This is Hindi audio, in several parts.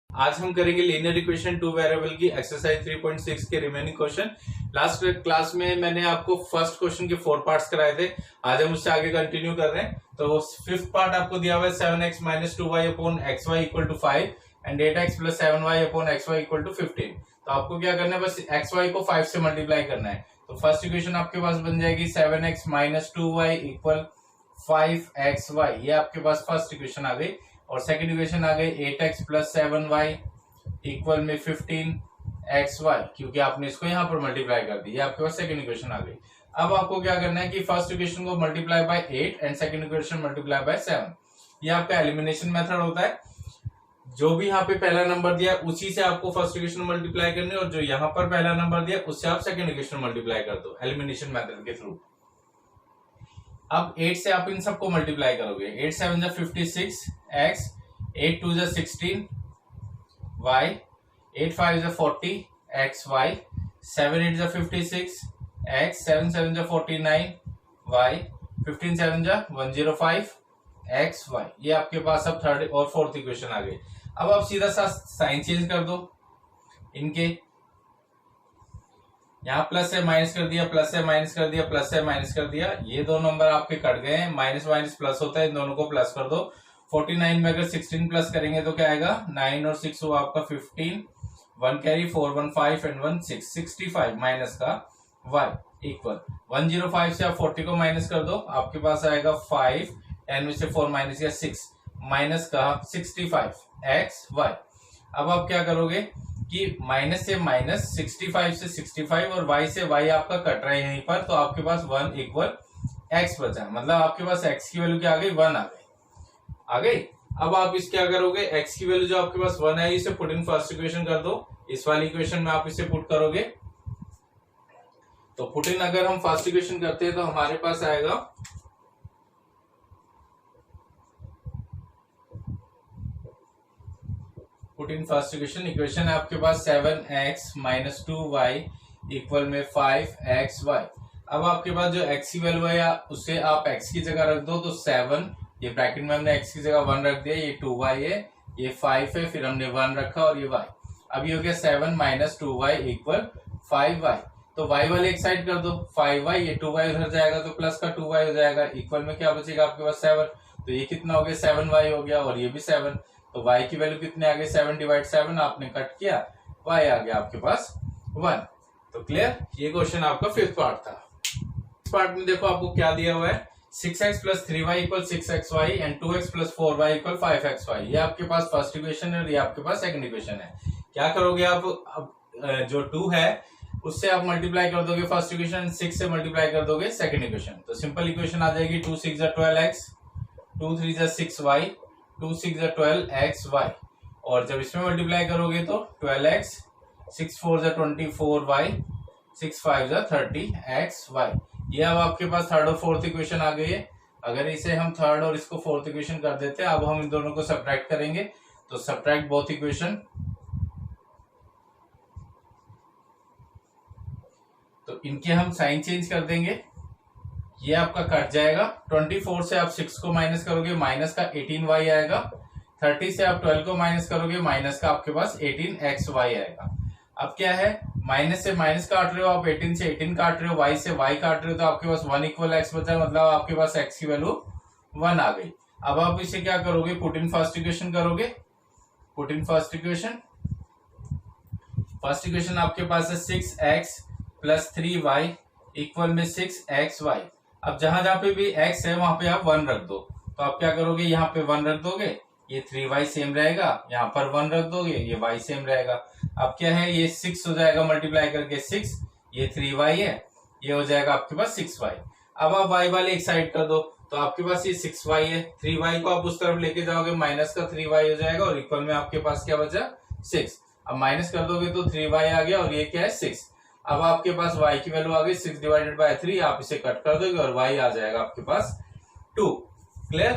आज हम करेंगे लीनियर इक्वेशन टू वेरिएबल की एक्सरसाइज 3.6 के रिमेनिंग क्वेश्चन। लास्ट क्लास में मैंने आपको फर्स्ट क्वेश्चन के 4 पार्ट्स कराए थे। आज हम उससे आगे कंटिन्यू कर रहे हैं। तो फिफ्थ पार्ट आपको दिया हुआ है 7x minus 2y upon xy equal to 5 and 8x plus 7y upon xy equal to 15। तो आपको क्या करना है, बस xy को 5 से मल्टीप्लाई करना है। तो फर्स्ट इक्वेशन आपके पास बन जाएगी 7x minus 2y equal 5xy। ये आपके पास फर्स्ट इक्वेशन आ गई। और सेकंड इक्वेशन आ गई 8x प्लस 7y इक्वल में 15xy, क्योंकि आपने इसको यहाँ पर मल्टीप्लाई कर दी। ये आपके पास सेकंड इक्वेशन आ गई। अब आपको क्या करना है कि फर्स्ट इक्वेशन को multiply by 8 and second equation multiply by 7। ये आपका एलिमिनेशन मेथड होता है। जो भी यहाँ पे पहला नंबर दिया उसी से आपको फर्स्ट इक्वेशन मल्टीप्लाई करनी है, और जो यहाँ पर पहला नंबर दिया उससे आप सेकंड इक्वेशन मल्टीप्लाई कर दो एलिमिनेशन मेथड के थ्रू। अब 8 से आप इन सबको मल्टीप्लाई करोगे। 8 7 जा 56x, 8 2 जा 16y, 8 5 जा 40xy, 7 8 जा 56x, 7 7 जा 49y, 15 7 जा 105xy। ये आपके पास अब थर्ड और फोर्थ इक्वेशन आ गई। अब आप सीधा सा साइन चेंज कर दो इनके। यहाँ प्लस से माइनस कर दिया, प्लस से माइनस कर दिया, प्लस से माइनस कर दिया। ये दो नंबर आपके कट गए हैं। माइनस माइनस प्लस होता है, इन दोनों को प्लस कर दो। 49 में अगर 16 प्लस करेंगे तो क्या आएगा, 9 और 6 हुआ आपका 15, 1 कैरी 4 1 5 एंड 1 6, 65 माइनस का y इक्वल 105 से आप 40 को माइनस कर दो, आपके पास आएगा 5, 10 में से 4 माइनस या 6 माइनस का 65xy। अब आप क्या करोगे कि माइनस से माइनस 65 से 65 और y से y आपका कट रहा है यहीं पर, तो आपके पास 1 इक्वल x बचा। मतलब आपके पास x की वैल्यू क्या आ गई, 1 आ गई। अब आप इस क्या करोगे, x की वैल्यू जो आपके पास 1 है इसे पुट इन फर्स्ट इक्वेशन कर दो। इस वाली इक्वेशन में आप इसे पुट करोगे तो पुट इन अगर हम फर्स्ट इक्वेशन करते हैं तो हमारे पास आएगा put in first equation. Equation है आपके पास 7x माइनस 2y इक्वल में 5xy। अब आपके पास जो x की वैल्यू है उसे आप x की जगह रख दो, तो 7, ये ब्रैकेट में हमने x की जगह 1 रख दिया, ये 2y है, ये 5 है, फिर हमने 1 रखा और ये y। अब ये हो गया 7 माइनस 2y इक्वल 5y। तो y वाले एक साइड कर दो, 5y, ये 2y उधर जाएगा तो प्लस का 2y हो जाएगा। इक्वल में क्या बचेगा आपके पास 7, तो ये कितना हो गया 7y हो गया, और ये भी 7। तो y की वैल्यू कितने आ गए, 7 डिवाइड 7 आपने कट किया, y आ गया आपके पास 1। तो क्लियर, ये क्वेश्चन आपका फिफ्थ पार्ट था। इस पार्ट में देखो आपको क्या दिया हुआ है, 6x plus 3y equal 6xy and 2x plus 4y equal 5xy। ये आपके पास फर्स्ट इक्वेशन है और ये आपके पास सेकंड इक्वेशन है। क्या करोगे आप, अब जो 2 है उससे आप मल्टीप्लाई कर दोगे फर्स्ट इक्वेशन, 6 से मल्टीप्लाई कर दोगे सेकंड इक्वेशन। तो सिंपल इक्वेशन आ जाएगी 2 6 जा 12x, 2 3 जा 6y, 2 6 जा 12xy। और जब इसमें मल्टीप्लाई करोगे तो 12x, 6 4 जा 24y, 6 5 जा 30xy। ये अब आपके पास थर्ड और फोर्थ इक्वेशन आ गई है। अगर इसे हम थर्ड और इसको फोर्थ इक्वेशन कर देते हैं, अब हम इन दोनों को सब्ट्रैक्ट करेंगे। तो सब्ट्रैक्ट बोथ इक्वेशन, तो इनके हम साइन चेंज कर देंगे। ये आपका कट जाएगा। 24 से आप 6 को माइनस करोगे, माइनस का 18y आएगा। 30 से आप 12 को माइनस करोगे, माइनस का आपके पास 18xy आएगा। अब क्या है, माइनस से माइनस काट रहे हो आप, 18 से 18 काट रहे हो, y से y काट रहे हो, तो आपके पास 1 इक्वल x बचा है। मतलब आपके पास x की वैल्यू 1 आ गई। अब आप इसे क्या करोगे, पुट इन फर्स्ट इक्वेशन करोगे। Put in first equation, first equation आपके पास है 6x प्लस 3y इक्वल में 6xy। अब जहां जहां पे भी x है वहां पे आप 1 रख दो। तो आप क्या करोगे, यहाँ पे 1 रख दोगे, ये 3y सेम रहेगा, यहाँ पर 1 रख दोगे, ये y सेम रहेगा। अब क्या है, ये 6 हो जाएगा मल्टीप्लाई करके 6, ये 3y है, ये हो जाएगा आपके पास 6y। अब आप y वाले एक साइड कर दो, तो आपके पास ये 6y है, 3y को आप उस तरफ लेके जाओगे, माइनस का 3y हो जाएगा, और इक्वल में आपके पास क्या बचा 6। अब माइनस कर दोगे तो 3y आ गया, और ये क्या है 6। अब आपके पास y की वैल्यू आ गई 6 डिवाइडेड बाय 3, आप इसे कट कर दोगे और y आ जाएगा आपके पास 2। क्लियर,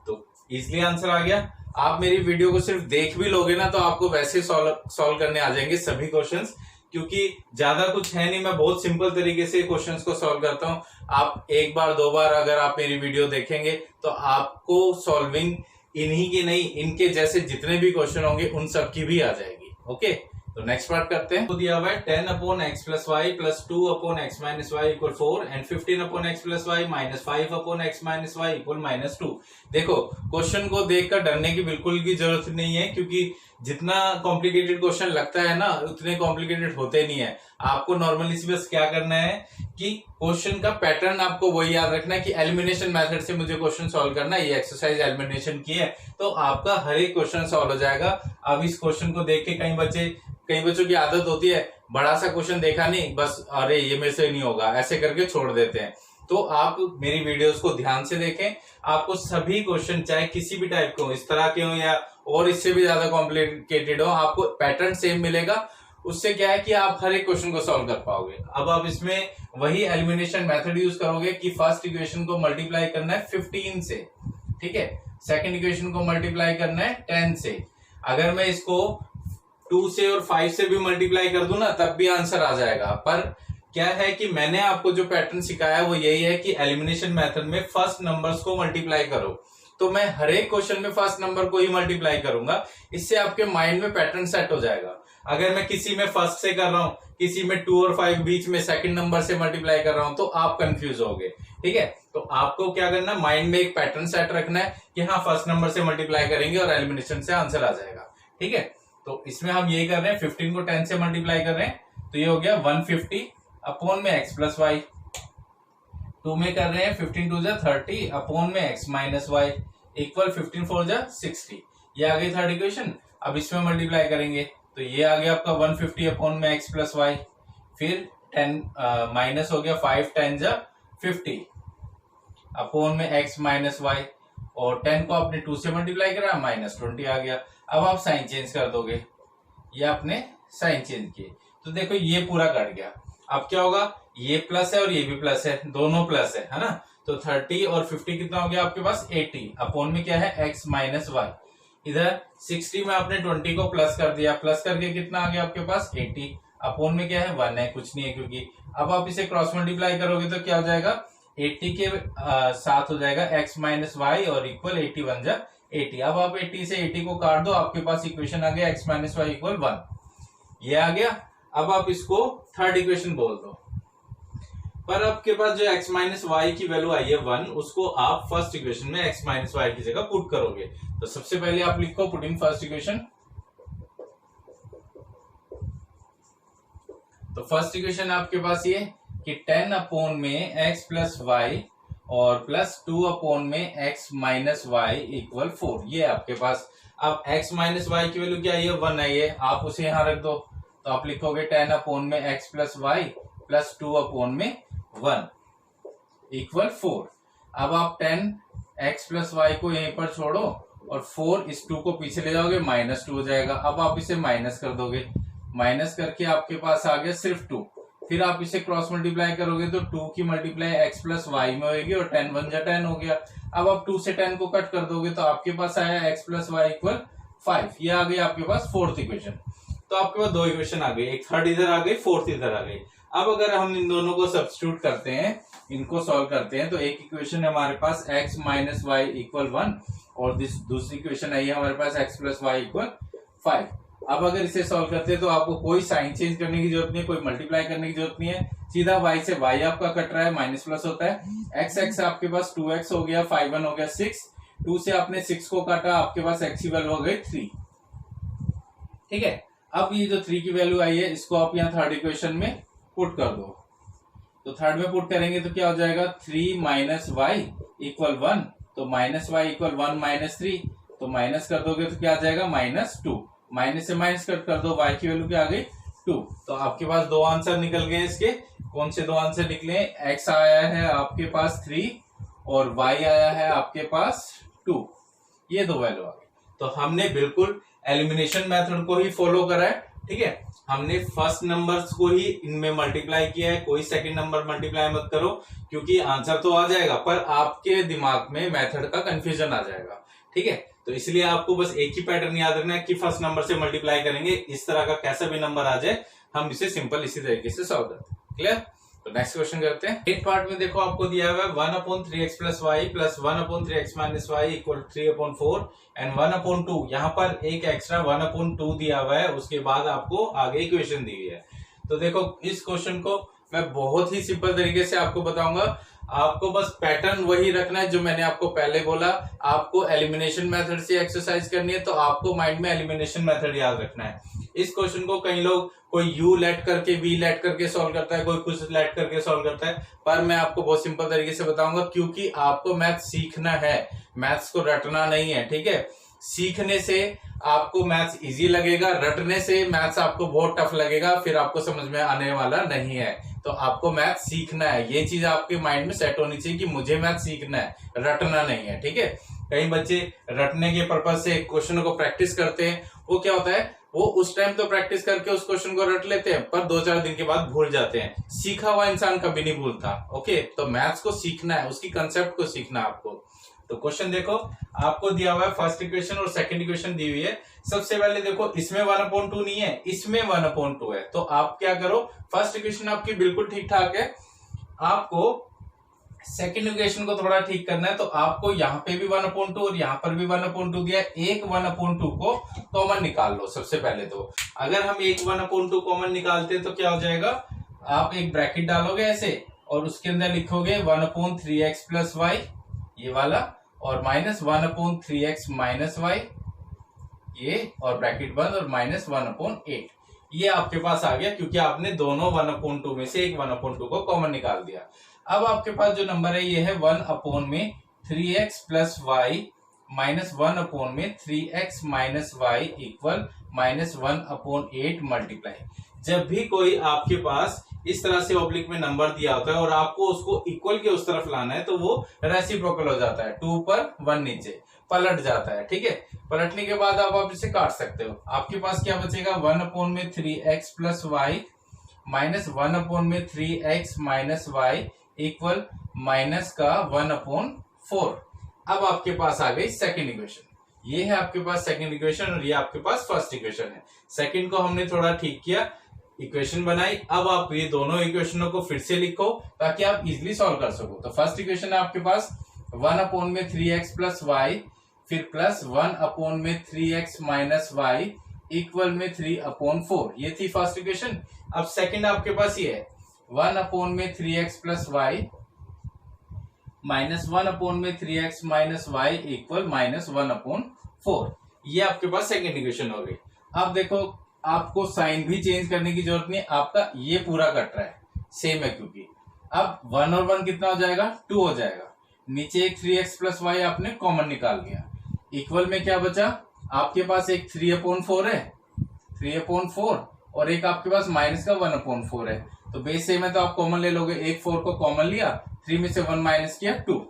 तो इजिली आंसर आ गया। आप मेरी वीडियो को सिर्फ देख भी लोगे ना तो आपको वैसे सॉल्व करने आ जाएंगे सभी क्वेश्चंस, क्योंकि ज्यादा कुछ है नहीं। मैं बहुत सिंपल तरीके से क्वेश्चंस को सॉल्व करता हूं। आप एक बार दो बार अगर आप मेरी वीडियो देखेंगे तो आपको सॉल्विंग इन्हीं की नहीं, इनके जैसे जितने भी क्वेश्चन होंगे उन सब की भी आ जाएगी। ओके, तो नेक्स्ट पार्ट करते हैं। तो दिया हुआ है 10 upon x plus y plus 2 upon x minus y equal 4 and 15 upon x plus y minus 5 upon x minus y equal minus 2। देखो क्वेश्चन को देखकर डरने की बिल्कुल भी जरूरत नहीं है, क्योंकि जितना कॉम्प्लिकेटेड क्वेश्चन लगता है ना उतने कॉम्प्लिकेटेड होते नहीं है। आपको नॉर्मली सी बस क्या करना है कि क्वेश्चन का पैटर्न आपको वही याद रखना है कि एलिमिनेशन मेथड से मुझे क्वेश्चन सॉल्व करना है। ये एक्सरसाइज एलिमिनेशन की है तो आपका हर एक क्वेश्चन सॉल्व हो जाएगा। अब इस क्वेश्चन को देख के कई बच्चों की आदत होती है, बड़ा सा क्वेश्चन देखा नहीं बस अरे ये मेरे से नहीं होगा ऐसे करके छोड़ देते हैं। तो आप मेरी वीडियोस को ध्यान से देखें, आपको सभी क्वेश्चन चाहे किसी भी टाइप के हो, इस तरह के हो या और इससे भी ज्यादा कॉम्प्लिकेटेड हो, आपको पैटर्न सेम मिलेगा। उससे क्या है कि आप हर एक क्वेश्चन को सॉल्व कर पाओगे। अब आप इसमें वही एलिमिनेशन मेथड यूज करोगे कि फर्स्ट इक्वेशन को मल्टीप्लाई करना है 15 से, ठीक है, सेकंड इक्वेशन को मल्टीप्लाई करना है 10 से। अगर मैं इसको 2 से और 5 से भी मल्टीप्लाई कर दूं ना तब भी आंसर आ जाएगा। पर क्या है कि मैंने आपको जो पैटर्न सिखाया वो यही है कि एलिमिनेशन मेथड में फर्स्ट नंबर्स को मल्टीप्लाई करो। तो मैं हर एक क्वेश्चन में फर्स्ट नंबर को ही मल्टीप्लाई करूंगा, इससे आपके माइंड में पैटर्न सेट हो जाएगा। अगर मैं किसी में फर्स्ट से कर रहा हूं, किसी में 2 और 5 बीच में सेकंड नंबर से मल्टीप्लाई कर रहा हूं तो आप कंफ्यूज होगे। ठीक है, तो आपको क्या करना, माइंड में एक पैटर्न सेट रखना है कि हाँ फर्स्ट नंबर से मल्टीप्लाई करेंगे और एलिमिनेशन से आंसर आ जाएगा। ठीक है, तो इसमें हम यही कर रहे हैं, 15 को 10 से मल्टीप्लाई कर रहे हैं तो ये हो गया 150 अपॉन में एक्स प्लस वाई। 2 में कर रहे हैं 15 2 जा 30 अपॉन में एक्स माइनस वाई इक्वल 15 4 जा 60। ये आ गई थर्ड इक्वेशन। अब इसमें मल्टीप्लाई करेंगे तो ये आ गया आपका 150 अपॉन में एक्स प्लस वाई, फिर 10 माइनस हो गया 5 10 जा 50 अपॉन में एक्स माइनस वाई, और 10 को आपने 2 से मल्टीप्लाई करा माइनस 20 आ गया। अब आप साइन चेंज कर दोगे, ये आपने साइन चेंज किए तो देखो ये पूरा कट गया। अब क्या होगा, ये प्लस है और ये भी प्लस है, दोनों प्लस है ना। तो 30 और 50 कितना हो गया आपके पास 80 अपॉन में क्या है एक्स माइनस वाई। इधर 60 में आपने 20 को प्लस कर दिया, प्लस करके कितना आ गया आपके पास 80 अपॉन में क्या है 1 है, कुछ नहीं है क्योंकि। अब आप इसे क्रॉस मल्टीप्लाई करोगे तो क्या हो जाएगा 80 के साथ हो जाएगा एक्स माइनस वाई और इक्वल 81 जा 80। अब आप 80 से 80 को काट दो, आपके पास इक्वेशन आ गया एक्स माइनस वाई इक्वल 1, ये आ गया। अब आप इसको थर्ड इक्वेशन बोल दो, पर आपके पास जो एक्स माइनस वाई की वैल्यू आई है 1, उसको आप फर्स्ट इक्वेशन में एक्स माइनस वाई की जगह पुट करोगे। तो सबसे पहले आप लिखो पुटिंग फर्स्ट इक्वेशन। तो फर्स्ट इक्वेशन आपके पास ये कि 10 अपॉन में एक्स प्लस वाई और प्लस 2 अपॉन में एक्स माइनस वाई इक्वल 4, ये आपके पास। अब एक्स माइनस वाई की वैल्यू क्या आई है 1 आई है, आप उसे यहां रख दो तो आप लिखोगे 10 अपॉन में x plus y plus 2 upon में 1 इक्वल 4। अब आप 10 एक्स प्लस वाई को यहीं पर छोड़ो और 4 इस 2 को पीछे ले जाओगे माइनस 2 हो जाएगा। अब आप इसे माइनस कर दोगे, माइनस करके आपके पास आ गया सिर्फ 2। फिर आप इसे क्रॉस मल्टीप्लाई करोगे तो 2 की मल्टीप्लाई एक्स प्लस वाई में होगी और 10 1 जा 10 हो गया। अब आप 2 से 10 को कट कर दोगे तो आपके पास आया एक्स प्लस वाई इक्वल 5। ये आ गई आपके पास फोर्थ इक्वेशन। तो आपके पास 2 इक्वेशन आ गई, एक थर्ड इधर आ गई, फोर्थ इधर आ गई। अब अगर हम इन दोनों को सब्स्टिट्यूट करते हैं, इनको सॉल्व करते हैं तो एक इक्वेशन है हमारे पास एक्स माइनस वाई इक्वल 1 और दूसरी इक्वेशन आई है हमारे पास एक्स प्लस वाई इक्वल 5। अब अगर इसे सॉल्व करते हैं तो आपको कोई साइन चेंज करने की जरूरत नहीं है, कोई मल्टीप्लाई करने की जरूरत नहीं है, सीधा y से y आपका कट रहा है, माइनस प्लस होता है। x आपके पास 2x हो गया, 5 1 हो गया 6, 2 से आपने 6 को काटा, आपके पास x की वैल्यू हो गई 3। ठीक है, अब ये जो 3 की वैल्यू आई है इसको आप यहाँ थर्ड इक्वेशन में पुट कर दो। तो थर्ड में पुट करेंगे तो क्या हो जाएगा 3 माइनस वाई इक्वल 1, तो माइनस वाई इक्वल 1 माइनस 3, तो माइनस कर दोगे तो क्या आ जाएगा -2, माइनस से माइनस कट कर दो, y की वैल्यू क्या आ गई 2। तो आपके पास 2 आंसर निकल गए इसके। कौन से 2 आंसर निकले, x आया है आपके पास 3 और y आया है आपके पास 2, ये 2 वैल्यू आ गई। तो हमने बिल्कुल एलिमिनेशन मेथड को ही फॉलो करा है। ठीक है, हमने फर्स्ट नंबर्स को ही इनमें मल्टीप्लाई किया है, कोई सेकंड नंबर मल्टीप्लाई मत करो क्योंकि आंसर तो आ जाएगा पर आपके दिमाग में मेथड का कंफ्यूजन आ जाएगा। ठीक है, तो इसलिए आपको बस एक ही पैटर्न याद रखना है कि फर्स्ट नंबर से मल्टीप्लाई करेंगे, इस तरह का कैसा भी नंबर आ जाए हम इसे सिंपल इसी तरीके से सॉल्व करते हैं। क्लियर? तो नेक्स्ट क्वेश्चन करते हैं। एक पार्ट में देखो आपको दिया हुआ है 1/3x plus y plus 1/3x minus y equal 3/4 and 1/2। यहाँ पर एक एक्स्ट्रा 1/2 दिया हुआ है, उसके बाद आपको आगे इक्वेशन दी हुई है। तो देखो इस क्वेश्चन को मैं बहुत ही सिंपल तरीके से आपको बताऊंगा। आपको बस पैटर्न वही रखना है जो मैंने आपको पहले बोला। आपको एलिमिनेशन मेथड से एक्सरसाइज करनी है, तो आपको माइंड में एलिमिनेशन मेथड याद रखना है। इस क्वेश्चन को कई लोग कोई यू लेट करके वी लेट करके सॉल्व करता है, कोई कुछ लेट करके सॉल्व करता है, पर मैं आपको बहुत सिंपल तरीके से बताऊंगा, क्योंकि आपको मैथ सीखना है, मैथ्स को रटना नहीं है। ठीक है, सीखने से आपको मैथ्स इजी लगेगा, रटने से मैथ्स आपको बहुत टफ लगेगा, फिर आपको समझ में आने वाला नहीं है। तो आपको मैथ सीखना है, ये चीज आपके माइंड में सेट होनी चाहिए कि मुझे मैथ सीखना है, रटना नहीं है। ठीक है, कई बच्चे रटने के पर्पज से क्वेश्चन को प्रैक्टिस करते हैं, वो क्या होता है, वो उस टाइम तो प्रैक्टिस करके उस क्वेश्चन को रट लेते हैं, पर 2-4 दिन के बाद भूल जाते हैं। सीखा हुआ इंसान कभी नहीं भूलता। ओके, तो मैथ्स को सीखना है, उसकी कंसेप्ट को सीखना है आपको। तो क्वेश्चन देखो, आपको दिया हुआ है फर्स्ट इक्वेशन और सेकंड इक्वेशन दी हुई है। सबसे पहले देखो, इसमें 1/2 नहीं है, इसमें 1/2 है। तो आप क्या करो, फर्स्ट इक्वेशन आपकी बिल्कुल ठीक ठाक है, आपको सेकंड इक्वेशन को थोड़ा ठीक करना है। तो आपको यहाँ पे भी 1/2 और यहाँ पर भी 1/2 दिया है, एक 1/2 को कॉमन निकाल लो। सबसे पहले तो अगर हम एक 1/2 कॉमन निकालते हैं तो क्या हो जाएगा, आप एक ब्रैकेट डालोगे ऐसे और उसके अंदर लिखोगे 1/3x प्लस वाई, ये वाला, और माइनस 1/3x माइनस वाई, ये, और ब्रैकेट बंद, और माइनस 1/8। ये आपके पास आ गया, क्योंकि आपने दोनों 1/2 में से एक 1/2 को कॉमन निकाल दिया। अब आपके पास जो नंबर है ये है 1/3x plus y minus 1/3x minus y equal minus 1/8 multiply. जब भी कोई आपके पास इस तरह से ऑब्लिक में नंबर दिया होता है और आपको उसको इक्वल के उस तरफ लाना है, तो वो रेसिप्रोकल हो जाता है, 2 पर 1 नीचे पलट जाता है। ठीक है, पलटने के बाद आप इसे काट सकते हो। आपके पास क्या बचेगा, 1/3x plus y minus 1/3x minus y equal minus का 1/4। अब आपके पास आ गई सेकंड इक्वेशन। ये है आपके पास सेकंड इक्वेशन और ये आपके पास फर्स्ट इक्वेशन है। सेकंड को हमने थोड़ा ठीक किया, इक्वेशन बनाई। अब आप ये दोनों इक्वेशनों को फिर से लिखो ताकि आप इजिली सॉल्व कर सको। तो फर्स्ट इक्वेशन है आपके पास 1/3x प्लस वाई, फिर plus 1/3x minus y equal में 3/4। ये थी फर्स्ट इक्वेशन। अब सेकंड आपके पास ये है 1/3x plus y minus 1/3x minus y equal minus 1/4। ये आपके पास सेकंड इक्वेशन हो गई। अब देखो, आपको साइन भी चेंज करने की जरूरत नहीं, आपका ये पूरा कट रहा है, सेम है, क्योंकि अब 1 और 1 कितना हो जाएगा, 2 हो जाएगा। नीचे एक 3x प्लस वाई आपने कॉमन निकाल लिया, इक्वल में क्या बचा, आपके पास एक 3/4 है, 3/4, और एक आपके पास माइनस का 1/4 है। तो बेस सेम है तो आप कॉमन ले लोगे, एक 4 को कॉमन लिया, 3 में से 1 माइनस किया, 2,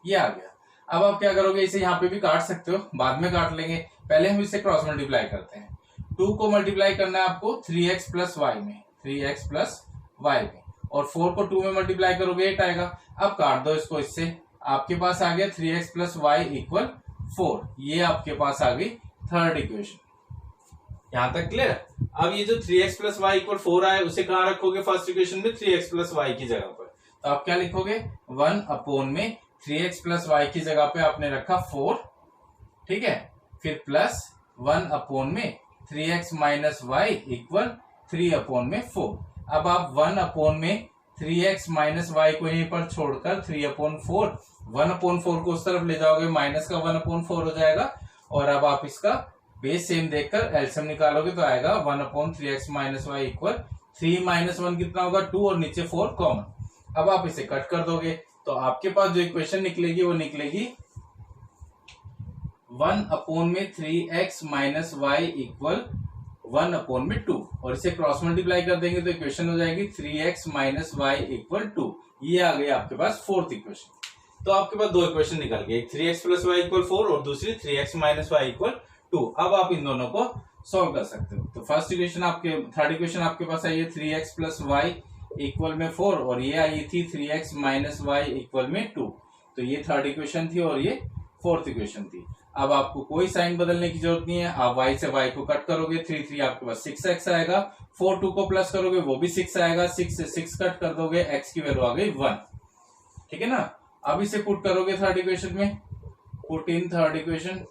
ये आ गया। अब आप क्या करोगे, इसे यहाँ पे भी काट सकते हो, बाद में काट लेंगे, पहले हम इसे क्रॉस मल्टीप्लाई करते हैं। 2 को मल्टीप्लाई करना है आपको 3x प्लस वाई में, 3x प्लस वाई में, और 4 को 2 में मल्टीप्लाई करोगे 8 आएगा। अब काट दो इसको इससे, आपके पास आ गया 3x प्लस वाई इक्वल 4। ये आपके पास आ गई थर्ड इक्वेशन। यहां तक क्लियर। अब ये जो 3x प्लस वाई इक्वल 4 आया, उसे कहां रखोगे, फर्स्ट इक्वेशन में 3x प्लस वाई की जगह पर। तो आप क्या लिखोगे, 1/3x प्लस वाई की जगह पे आपने रखा 4, ठीक है, फिर plus 1/3x minus y equal 3/4। अब आप 1/3x माइनस वाई को यहीं पर छोड़कर 3/4, 1/4 को उस तरफ ले जाओगे, माइनस का 1/4 हो जाएगा। और अब आप इसका बेस सेम देखकर एलसीएम निकालोगे तो आएगा 1/3x minus y equal 3 minus 1 कितना होगा, 2, और नीचे 4 कॉमन। अब आप इसे कट कर दोगे तो आपके पास जो इक्वेशन निकलेगी वो निकलेगी 1/3x माइनस वाई इक्वल 1/2, और इसे क्रॉस मल्टीप्लाई कर देंगे तो इक्वेशन हो जाएगी 3x माइनस वाई इक्वल 2। ये आ गई आपके पास फोर्थ इक्वेशन। तो आपके पास दो इक्वेशन निकल गई, एक 3x प्लस वाई इक्वल 4 और दूसरी 3x माइनस वाई इक्वल 2। अब आप इन दोनों को सॉल्व कर सकते हो। तो फर्स्ट इक्वेशन आपके, थर्ड इक्वेशन आपके पास आई है 3x प्लस वाई इक्वल में 4, और ये आई थी 3x माइनस वाई इक्वल में 2। तो ये थर्ड इक्वेशन थी और ये फोर्थ इक्वेशन थी। अब आपको कोई साइन बदलने की जरूरत नहीं है, आप y से y को कट करोगे 3 आपके पास 6x आएगा, 4 2 को प्लस करोगे वो भी 6 आएगा, 6 से 6 कट कर दोगे, x की वैल्यू आ गई 1। ठीक है ना। अब इसे पुट करोगे थर्ड इक्वेशन में, पुट इन थर्ड इक्वेशन।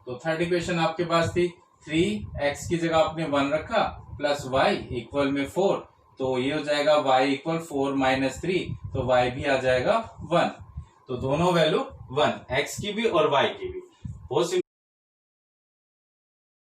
तो थर्ड इक्वेशन आपके पास थी 3x की जगह आपने 1 रखा प्लस y इक्वल में 4, तो ये हो जाएगा y इक्वल 4 माइनस 3, तो y भी आ जाएगा 1। तो दोनों वैल्यू 1, x की भी और y की भी। बहुत